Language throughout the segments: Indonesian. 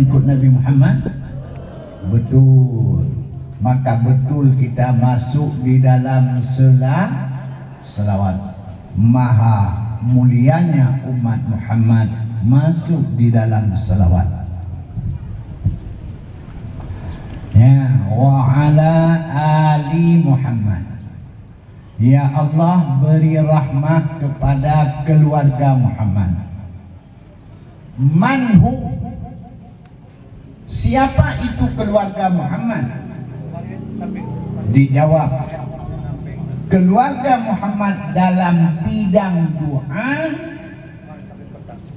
pengikut Nabi Muhammad? Betul. Maka betul kita masuk di dalam selawat. Maha mulianya umat Muhammad masuk di dalam selawat. Ya, wa ala ali Muhammad. Ya Allah, beri rahmat kepada keluarga Muhammad. Manhu, siapa itu keluarga Muhammad? Dijawab, keluarga Muhammad dalam bidang doa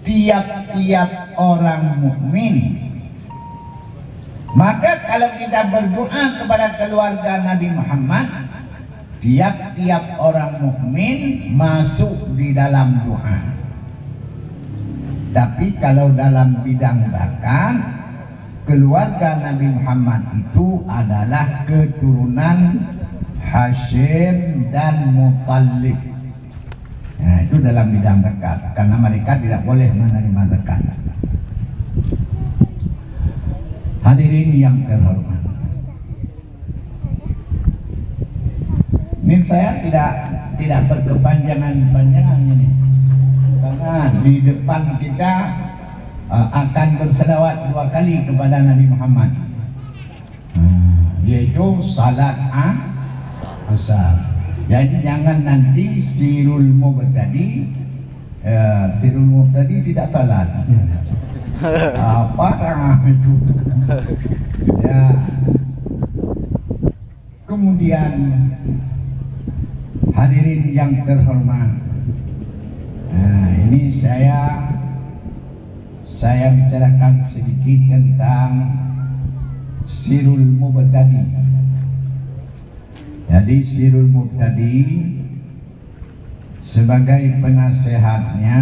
tiap-tiap orang mukmin. Maka kalau kita berdoa kepada keluarga Nabi Muhammad, tiap-tiap orang mukmin masuk di dalam doa. Tapi kalau dalam bidang bakat, keluarga Nabi Muhammad itu adalah keturunan Hashim dan Muttalib. Nah, itu dalam bidang zakat, karena mereka tidak boleh menerima zakat. Hadirin yang terhormat, ini saya tidak berkepanjangan-panjangan ini, karena di depan kita akan berselawat 2 kali kepada Nabi Muhammad, yaitu salat asar. Jadi jangan nanti sirul mubtadi tidak salat. Apa itu? Ya. Kemudian hadirin yang terhormat, nah, ini saya bicarakan sedikit tentang sirul mubtadi. Jadi sirul mubtadi sebagai penasehatnya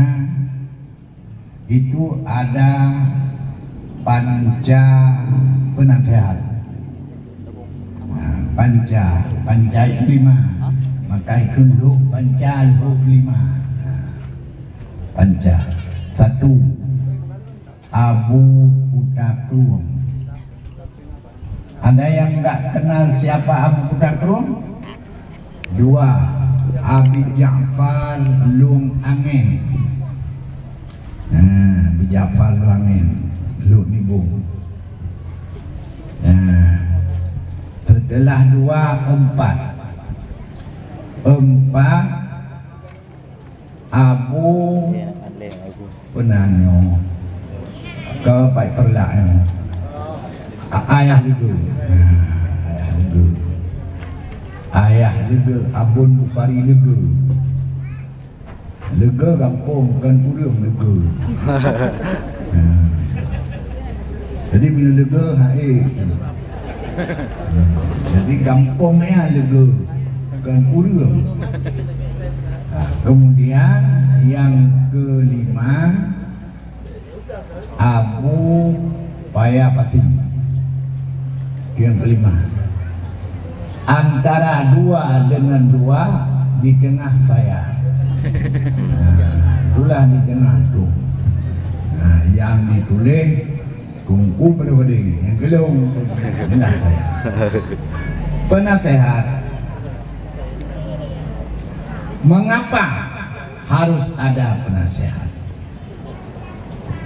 itu ada panca penasehat. Nah, panca itu 5, maka itu panca 25. Panca 1, Abu Kutakrun. Ada yang enggak kenal siapa Abu Kutakrun? 2, Abi Ja'far Lung Amin. Abi Ja'far Lung Amin, Lung Nibung. Setelah 2, 4 Abu Penanyo ke Pai Perlak, ayah juga, ayah juga Abun Bukhari lega kampung kan kurang lega. Jadi bila lega jadi kampungnya lega kan kurang. Kemudian yang ke-5 Abu Payapati. Yang ke-5 antara 2 dengan 2 di tengah saya. Itulah di tengah itu. Yang ditulis kungku penuh yang gelung inilah saya. Penasehat. Mengapa harus ada penasehat?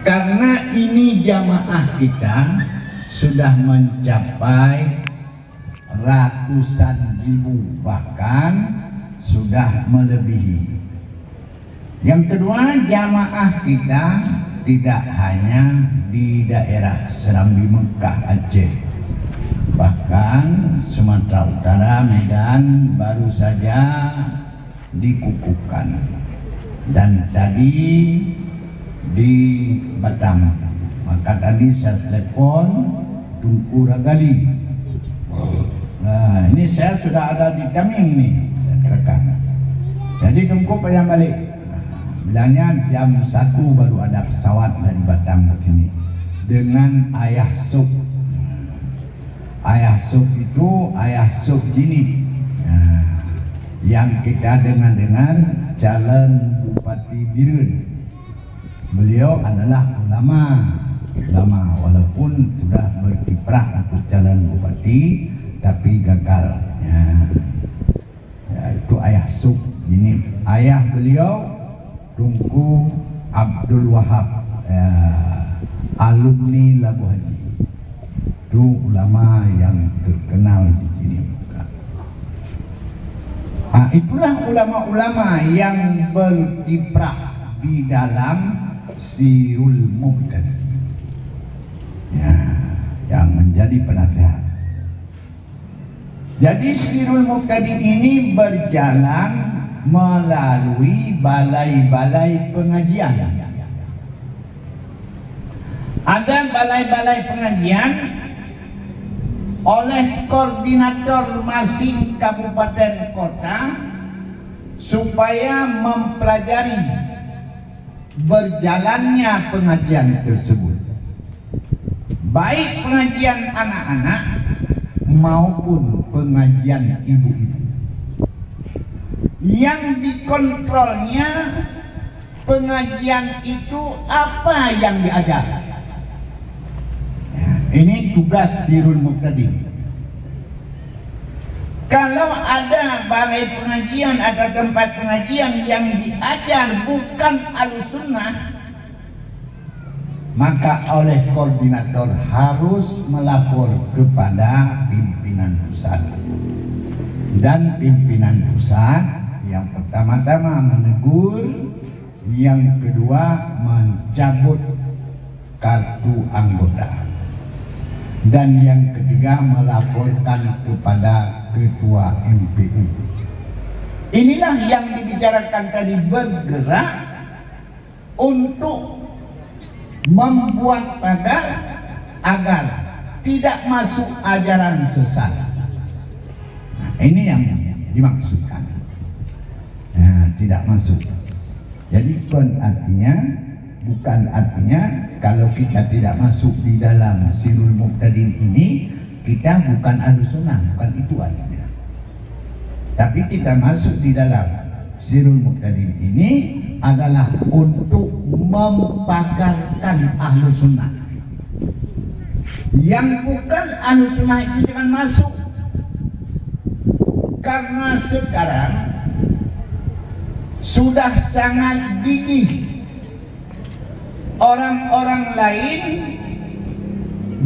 Karena ini jamaah kita sudah mencapai ratusan ribu, bahkan sudah melebihi. Yang kedua, jamaah kita tidak hanya di daerah Serambi, Mekah, Aceh, bahkan Sumatera Utara, Medan baru saja dikukuhkan, dan tadi di Batam. Maka tadi saya telepon Tunku Ragali. Ini saya sudah ada di Kaming nih, rekan. Jadi Tunku pengen balik. Bilangnya jam 1 baru ada pesawat dari Batam ke sini dengan ayah sup. Ayah sup itu ayah sup Jinit, yang kita dengar calon Bupati Birun. Beliau adalah ulama, ulama, walaupun sudah berkiprah untuk calon bupati tapi gagal. Ya, itu ayah Suk. Ini ayah beliau Tunku Abdul Wahab, alumni Labu Haji. Itu ulama yang terkenal di sini. Itulah ulama-ulama yang berkiprah di dalam Sirul Muqtadi, ya, yang menjadi penasehat. Jadi Sirul Muqtadi ini berjalan melalui balai-balai pengajian. Ada balai-balai pengajian oleh koordinator masing kabupaten kota supaya mempelajari berjalannya pengajian tersebut, baik pengajian anak-anak maupun pengajian ibu-ibu. Yang dikontrolnya pengajian itu apa yang diajar. Ini tugas Sirul Muqtadi. Kalau ada balai pengajian, ada tempat pengajian yang diajar bukan Ahlussunnah, maka oleh koordinator harus melapor kepada pimpinan pusat. Dan pimpinan pusat yang pertama-tama menegur, yang kedua mencabut kartu anggota, dan yang ketiga melaporkan kepada ketua MPU. Inilah yang dibicarakan tadi, bergerak untuk membuat pagar agar tidak masuk ajaran sesat. Nah, ini yang dimaksudkan. Nah, tidak masuk. Jadi bukan artinya kalau kita tidak masuk di dalam Sirul Muqtadin ini, kita bukan Ahlussunnah, bukan itu artinya. Tapi kita masuk di dalam Sirul Muqtadin ini adalah untuk mempagarkan Ahlussunnah. Yang bukan Ahlussunnah itu jangan masuk. Karena sekarang sudah sangat gigih orang-orang lain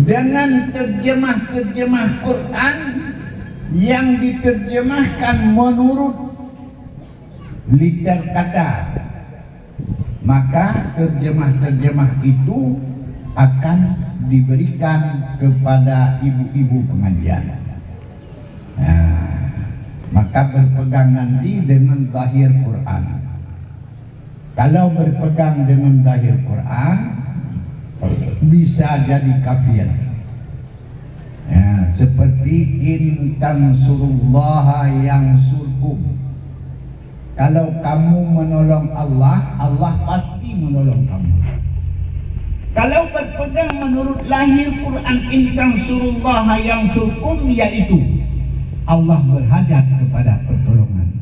dengan terjemah Quran yang diterjemahkan menurut liter kata. Maka terjemah itu akan diberikan kepada ibu-ibu pengajian. Maka berpegang nanti dengan zahir Quran. Kalau berpegang dengan zahir Quran bisa jadi kafir. Seperti in tansurullaha yansurkum. Kalau kamu menolong Allah, Allah pasti menolong kamu. Kalau berpegang menurut lahir Quran in tansurullaha yansurkum, yaitu Allah berhajat kepada pertolongan.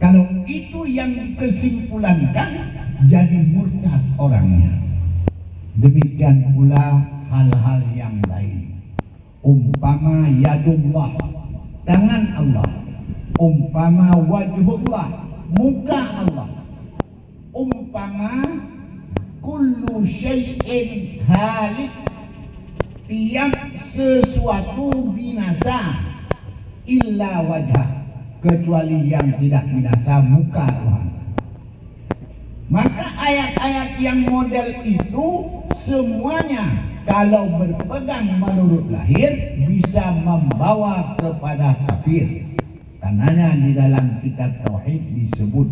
Kalau itu yang kesimpulankan, jadi murtad orangnya. Demikian pula hal-hal yang lain. Umpama yadullah, tangan Allah. Umpama wajhullah, muka Allah. Umpama kullu syai'in halik, tiap sesuatu binasa illa wajah, kecuali yang tidak binasa, muka Tuhan. Maka ayat-ayat yang model itu semuanya kalau berpegang menurut lahir bisa membawa kepada kafir. Karenanya di dalam kitab tauhid disebut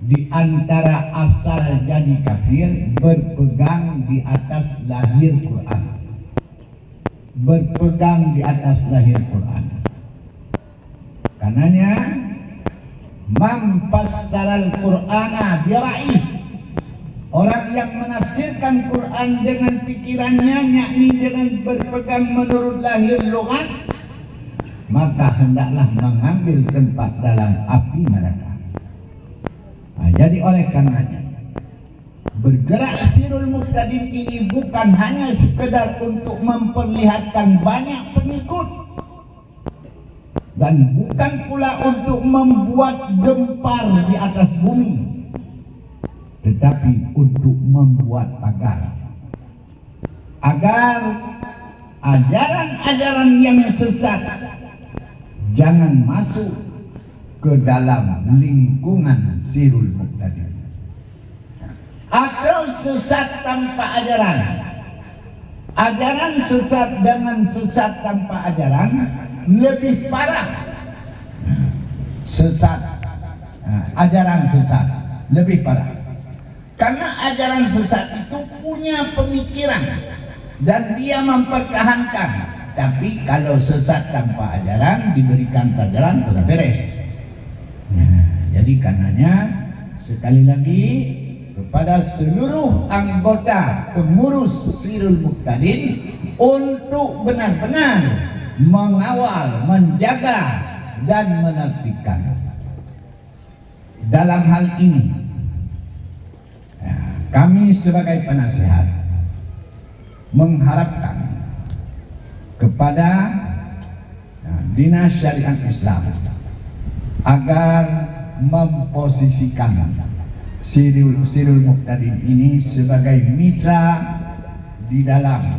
di antara asal jadi kafir berpegang di atas lahir Quran. Berpegang di atas lahir Quran. Karenanya man fassaral Qur'ana bira'ih, orang yang menafsirkan Quran dengan pikirannya, yakni dengan berpegang menurut lahir lughat, maka hendaklah mengambil tempat dalam api neraka. Jadi oleh karenanya bergerak Sirul Muqtadin ini bukan hanya sekedar untuk memperlihatkan banyak pengikut, dan bukan pula untuk membuat gempar di atas bumi, tetapi untuk membuat agar ajaran-ajaran yang sesat jangan masuk ke dalam lingkungan Sirul Muqtadin. Atau sesat tanpa ajaran. Ajaran sesat dengan sesat tanpa ajaran lebih parah. Ajaran sesat lebih parah. Karena ajaran sesat itu punya pemikiran dan dia mempertahankan. Tapi kalau sesat tanpa ajaran diberikan pelajaran sudah beres. Jadi karenanya sekali lagi kepada seluruh anggota pengurus Sirul Muqtadin untuk benar-benar mengawal, menjaga dan menertibkan. Dalam hal ini kami sebagai penasihat mengharapkan kepada Dinas Syariat Islam agar memposisikan Sirul Muqtadin ini sebagai mitra di dalam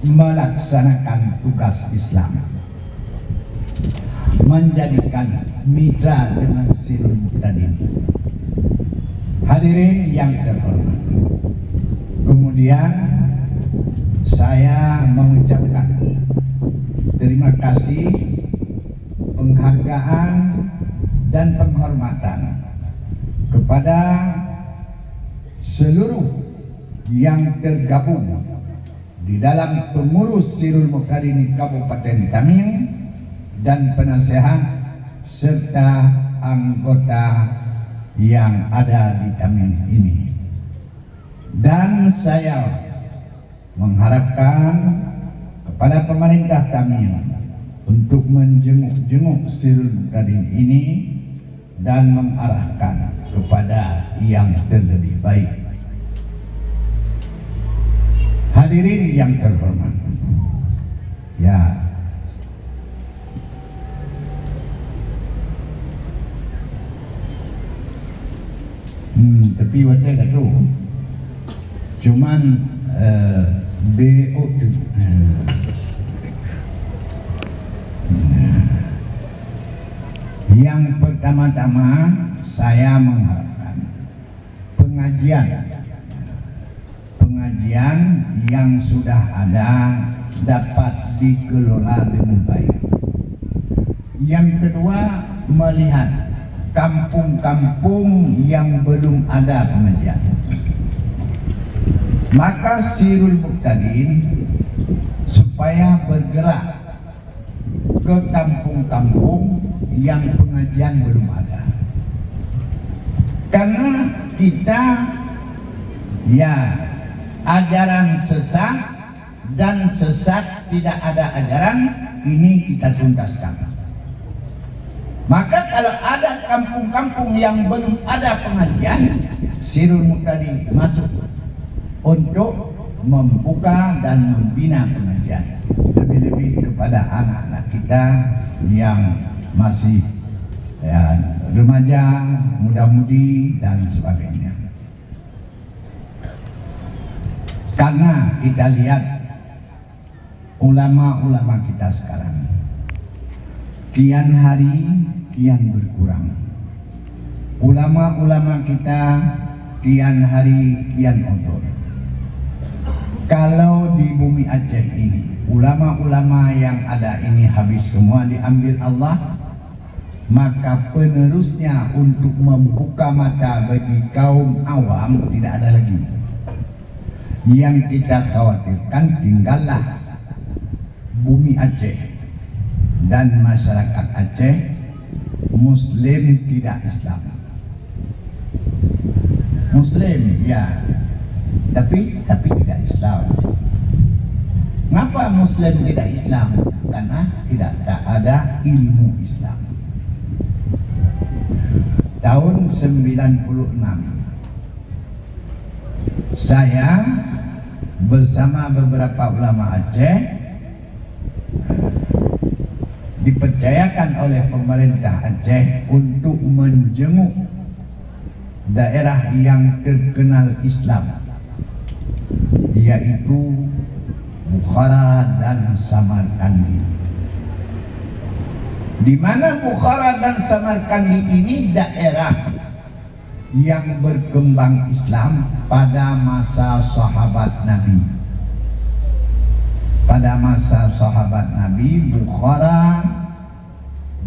melaksanakan tugas Islam, menjadikan mitra dengan Sirul Muqtadin. Hadirin yang terhormat, kemudian saya mengucapkan terima kasih, penghargaan dan penghormatan kepada seluruh yang tergabung di dalam pengurus Sirul Muqtadin Kabupaten Tamim dan penasehat serta anggota yang ada di Tamim ini. Dan saya mengharapkan kepada pemerintah Tamim untuk menjenguk Sirul Muqtadin ini dan mengarahkan kepada yang terlebih baik. Hadirin yang terhormat, ya, tapi waktu tak tahu, cuman BO tu. Yang pertama-tama saya mengharapkan pengajian yang sudah ada dapat dikelola dengan baik. Yang kedua, melihat kampung-kampung yang belum ada pengajian. Maka Sirul Muqtadin supaya bergerak ke kampung-kampung yang pengajian belum ada. Karena kita ajaran sesat dan sesat tidak ada ajaran ini kita tuntaskan. Maka kalau ada kampung-kampung yang belum ada pengajian, Sirul Muqtadin masuk untuk membuka dan membina pengajian, lebih-lebih kepada anak-anak kita yang masih remaja, muda-mudi dan sebagainya. Karena kita lihat ulama-ulama kita sekarang kian hari kian berkurang. Ulama-ulama kita kian hari kian odol. Kalau di bumi Aceh ini ulama-ulama yang ada ini habis semua diambil Allah, maka penerusnya untuk membuka mata bagi kaum awam tidak ada lagi. Yang kita khawatirkan tinggallah bumi Aceh dan masyarakat Aceh Muslim tidak Islam. Muslim ya, tapi tidak Islam. Mengapa Muslim tidak Islam? Karena tak ada ilmu Islam. Tahun 96 saya bersama beberapa ulama Aceh dipercayakan oleh pemerintah Aceh untuk menjenguk daerah yang terkenal Islam, yaitu Bukhara dan Samarkandi. Di mana Bukhara dan Samarkandi ini daerah yang berkembang Islam pada masa sahabat Nabi. Pada masa sahabat Nabi, Bukhara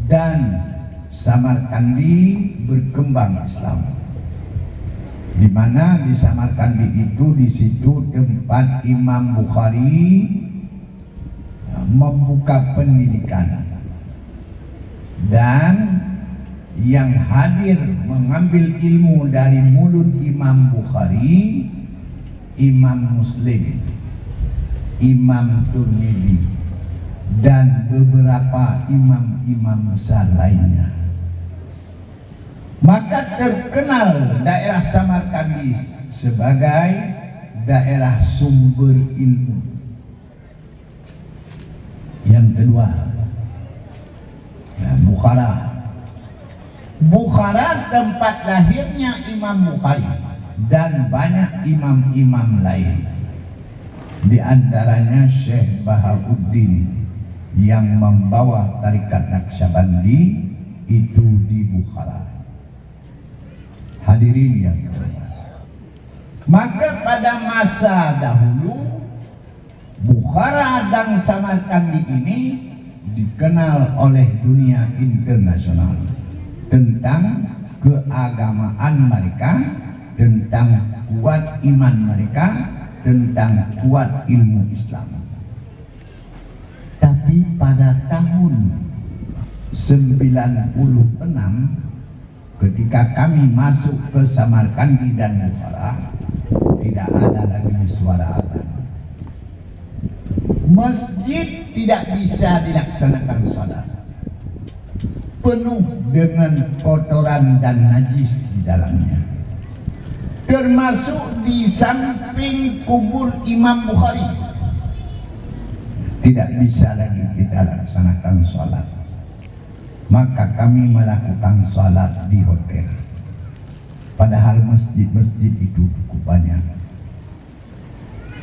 dan Samarkandi berkembang Islam. Di mana di Samarkandi itu, di situ tempat Imam Bukhari membuka pendidikan, dan yang hadir mengambil ilmu dari mulut Imam Bukhari, Imam Muslim, Imam Tirmidzi, dan beberapa imam-imam besar lainnya. Maka terkenal daerah Samarkandi sebagai daerah sumber ilmu. Yang kedua, Bukhara. Bukhara tempat lahirnya Imam Bukhari dan banyak imam-imam lain. Di antaranya Syekh Bahauddin yang membawa tarikat Naqsyabandi itu di Bukhara. Hadirin yang terhormat. Maka pada masa dahulu Bukhara dan Samarkandi ini dikenal oleh dunia internasional tentang keagamaan mereka, tentang kuat iman mereka, tentang kuat ilmu Islam. Tapi pada tahun 96 ketika kami masuk ke Samarkandi dan Bukhara, tidak ada lagi suara adzan. Masjid tidak bisa dilaksanakan salat, penuh dengan kotoran dan najis di dalamnya, termasuk di samping kubur Imam Bukhari. Tidak bisa lagi kita laksanakan salat. Maka kami melakukan salat di hotel, padahal masjid-masjid itu cukup banyak.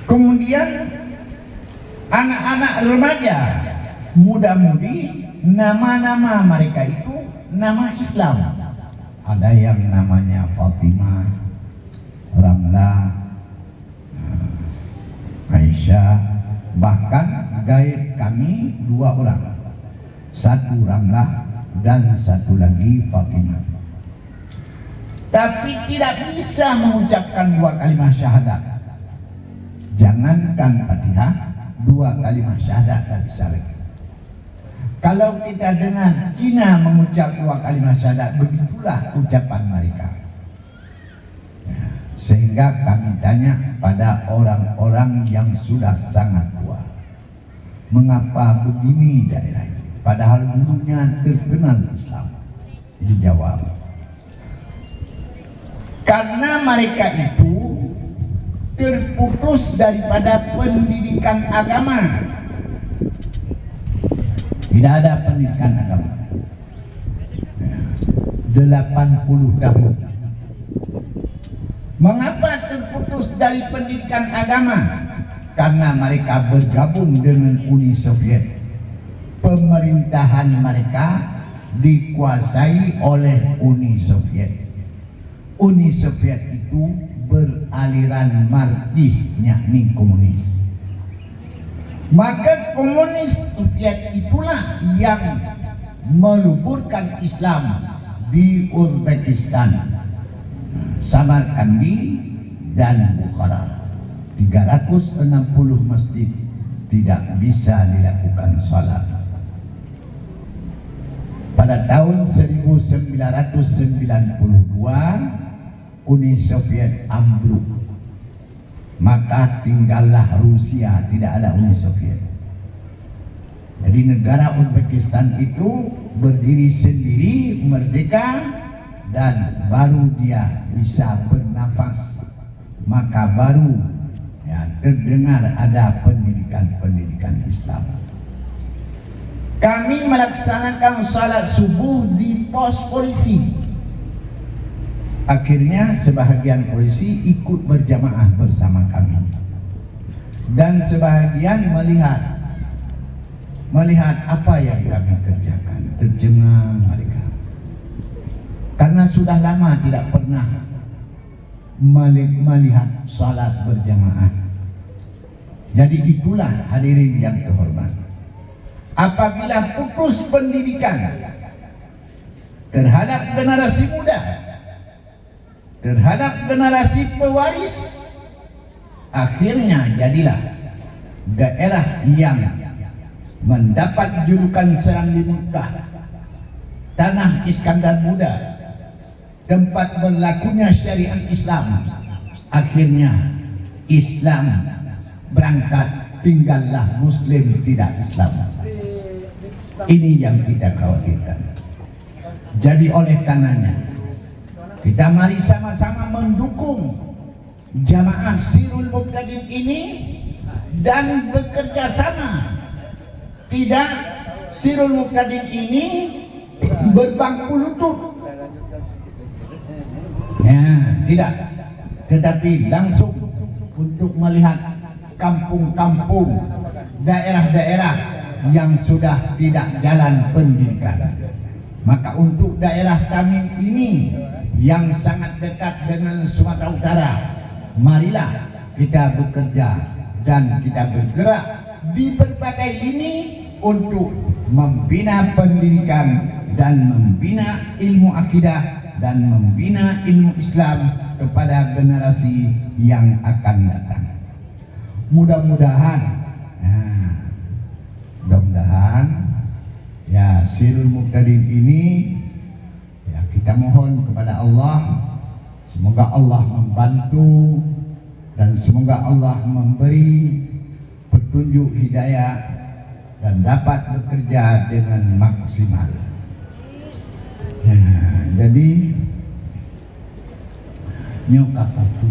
Kemudian anak-anak remaja, muda-mudi, nama-nama mereka itu nama Islam. Ada yang namanya Fatimah, Ramlah, Aisyah, bahkan gaib kami 2 orang, satu Ramlah dan satu lagi Fatimah. Tapi tidak bisa mengucapkan 2 kalimat syahadat. Jangankan Fatihah, 2 kalimat syahadat tak bisa lagi. Kalau kita dengar Cina mengucap 2 kalimat syahadat, begitulah ucapan mereka. Sehingga kami tanya pada orang-orang yang sudah sangat tua, mengapa begini daerah ini? Padahal dulunya terkenal Islam. Dijawab, karena mereka itu terputus daripada pendidikan agama. Tidak ada pendidikan agama 80 tahun. Mengapa terputus dari pendidikan agama? Karena mereka bergabung dengan Uni Soviet. Pemerintahan mereka dikuasai oleh Uni Soviet. Uni Soviet itu beraliran Marxis, yakni komunis. Maka komunis Soviet itulah yang meluburkan Islam di Uzbekistan, Samarkandi dan Bukhara. 360 masjid tidak bisa dilakukan salat. Pada tahun 1992 Uni Soviet ambruk, maka tinggallah Rusia, tidak ada Uni Soviet. Jadi negara Uzbekistan itu berdiri sendiri, merdeka, dan baru dia bisa bernafas maka baru ya, terdengar ada pendidikan Islam. Kami melaksanakan salat subuh di pos polisi. Akhirnya sebahagian polisi ikut berjamaah bersama kami, dan sebahagian melihat apa yang kami kerjakan, tercengang mereka karena sudah lama tidak pernah melihat salat berjamaah. Jadi itulah hadirin yang terhormat, apabila putus pendidikan terhadap generasi muda, terhadap generasi pewaris, akhirnya jadilah daerah yang mendapat julukan Serambi Mekah, tanah Iskandar Muda, tempat berlakunya syariat Islam. Akhirnya Islam berangkat, tinggallah Muslim tidak Islam. Ini yang kita khawatirkan. Jadi oleh karenanya kita mari sama-sama mendukung jamaah Sirul Muqtadin ini dan bekerja sama. Tidak Sirul Muqtadin ini berbangku lutut, ya, tidak, tetapi langsung untuk melihat kampung-kampung, daerah-daerah yang sudah tidak jalan pendidikan. Maka untuk daerah kami ini yang sangat dekat dengan Sumatera Utara, marilah kita bekerja dan kita bergerak di berbagai lini untuk membina pendidikan dan membina ilmu akidah dan membina ilmu Islam kepada generasi yang akan datang. Mudah-mudahan ya Sirul Muqtadin ini, ya kita mohon kepada Allah, semoga Allah membantu dan semoga Allah memberi petunjuk hidayah dan dapat bekerja dengan maksimal. Ya, jadi nyokap aku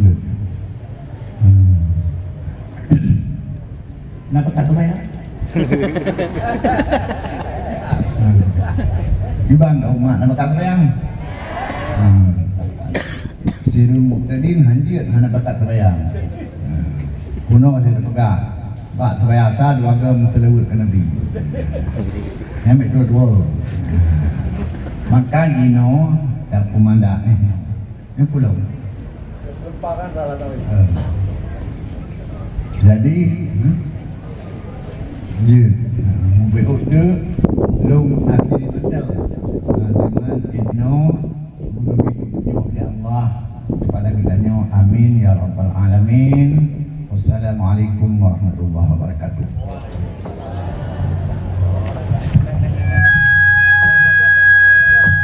kenapa kata saya? Ibang umat nama kata bayang. Sirul Muqtadin hanjir hana bakat terbayang. Kuno saya pegang. Bak terbayang sa dua gam selewut ke Nabi. Ambil dua-dua. Maka Gino dak kumanda ni pulau. Lempakan salah tahu. Jadi je membeut ke long akhir betul dengan inno mengubi petunjuk dari Allah kepada kitanya. Amin ya rabbal alamin. Wassalamualaikum warahmatullahi wabarakatuh.